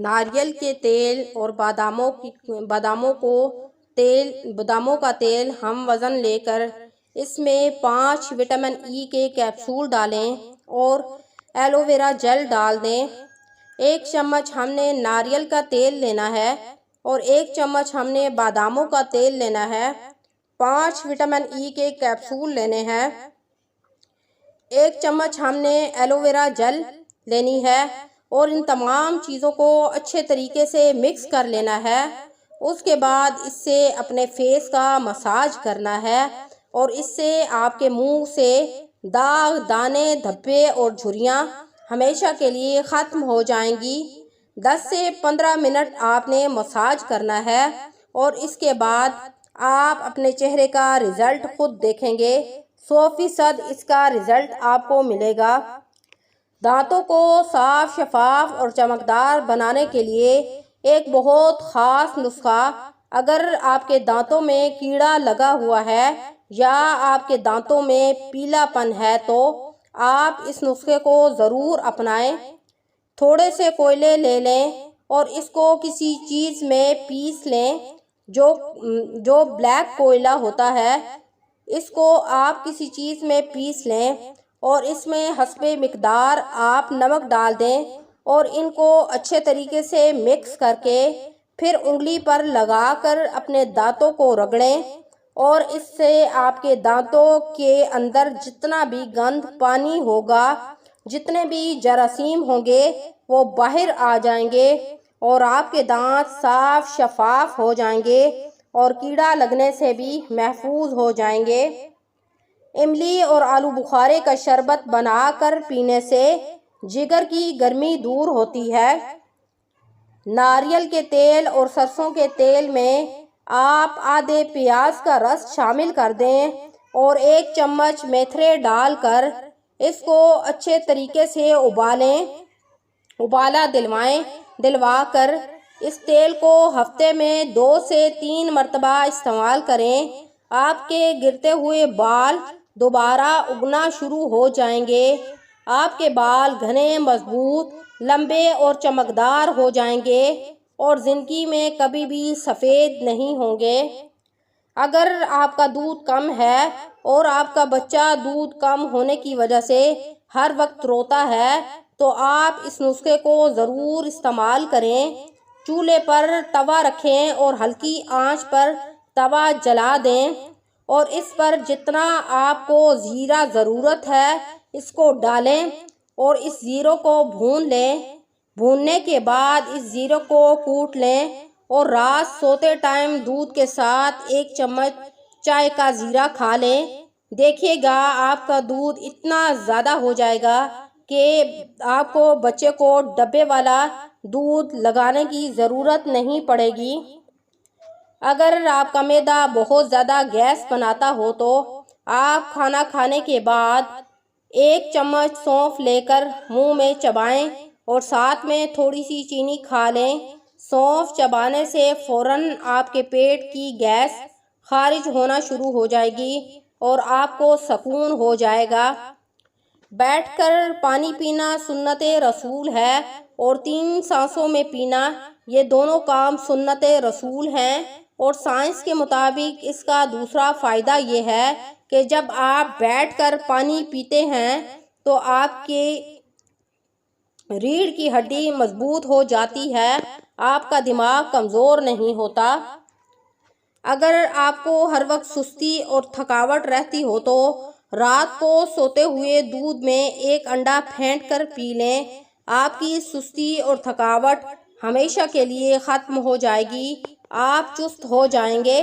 नारियल के तेल और बादामों का तेल हम वज़न लेकर इसमें 5 विटामिन ई के कैप्सूल डालें और एलोवेरा जेल डाल दें। 1 चम्मच हमने नारियल का तेल लेना है और 1 चम्मच हमने बादामों का तेल लेना है। 5 विटामिन ई के कैप्सूल लेने हैं। 1 चम्मच हमने एलोवेरा जेल लेनी है और इन तमाम चीज़ों को अच्छे तरीके से मिक्स कर लेना है। उसके बाद इससे अपने फेस का मसाज करना है और इससे आपके मुंह से दाग, दाने, धब्बे और झुर्रियाँ हमेशा के लिए ख़त्म हो जाएंगी। 10 से 15 मिनट आपने मसाज करना है और इसके बाद आप अपने चेहरे का रिज़ल्ट खुद देखेंगे। 100% इसका रिज़ल्ट आपको मिलेगा। दांतों को साफ, शफाफ और चमकदार बनाने के लिए एक बहुत ख़ास नुस्खा, अगर आपके दांतों में कीड़ा लगा हुआ है या आपके दांतों में पीलापन है तो आप इस नुस्खे को ज़रूर अपनाएं। थोड़े से कोयले ले लें और इसको किसी चीज़ में पीस लें। जो ब्लैक कोयला होता है, इसको आप किसी चीज़ में पीस लें और इसमें हस्बे मिकदार आप नमक डाल दें और इनको अच्छे तरीके से मिक्स करके फिर उंगली पर लगाकर अपने दांतों को रगड़ें और इससे आपके दांतों के अंदर जितना भी गंद पानी होगा, जितने भी जरासीम होंगे वो बाहर आ जाएंगे और आपके दांत साफ शफाफ हो जाएंगे और कीड़ा लगने से भी महफूज हो जाएंगे। इमली और आलू बुखारे का शरबत बनाकर पीने से जिगर की गर्मी दूर होती है। नारियल के तेल और सरसों के तेल में आप आधे प्याज का रस शामिल कर दें और 1 चम्मच मेथरे डालकर इसको अच्छे तरीके से उबाला दिलवाकर इस तेल को हफ्ते में 2 से 3 मरतबा इस्तेमाल करें। आपके गिरते हुए बाल दोबारा उगना शुरू हो जाएंगे। आपके बाल घने, मजबूत, लंबे और चमकदार हो जाएंगे और ज़िंदगी में कभी भी सफ़ेद नहीं होंगे। अगर आपका दूध कम है और आपका बच्चा दूध कम होने की वजह से हर वक्त रोता है तो आप इस नुस्खे को ज़रूर इस्तेमाल करें। चूल्हे पर तवा रखें और हल्की आंच पर तवा जला दें और इस पर जितना आपको ज़ीरा ज़रूरत है इसको डालें और इस ज़ीरो को भून लें। भूनने के बाद इस ज़ीरो को कूट लें और रात सोते टाइम दूध के साथ 1 चम्मच चाय का ज़ीरा खा लें। देखिएगा आपका दूध इतना ज़्यादा हो जाएगा कि आपको बच्चे को डब्बे वाला दूध लगाने की ज़रूरत नहीं पड़ेगी। अगर आपका मैदा बहुत ज़्यादा गैस बनाता हो तो आप खाना खाने के बाद 1 चम्मच सौंफ लेकर मुंह में चबाएं और साथ में थोड़ी सी चीनी खा लें। सौंफ चबाने से फ़ौरन आपके पेट की गैस खारिज होना शुरू हो जाएगी और आपको सुकून हो जाएगा। बैठकर पानी पीना सुन्नते रसूल है और 3 सांसों में पीना, ये दोनों काम सुन्नते रसूल हैं। और साइंस के मुताबिक इसका दूसरा फ़ायदा ये है कि जब आप बैठकर पानी पीते हैं तो आपके रीढ़ की हड्डी मजबूत हो जाती है, आपका दिमाग कमज़ोर नहीं होता। अगर आपको हर वक्त सुस्ती और थकावट रहती हो तो रात को सोते हुए दूध में 1 अंडा फेंट कर पी लें। आपकी सुस्ती और थकावट हमेशा के लिए ख़त्म हो जाएगी। आप चुस्त हो जाएंगे।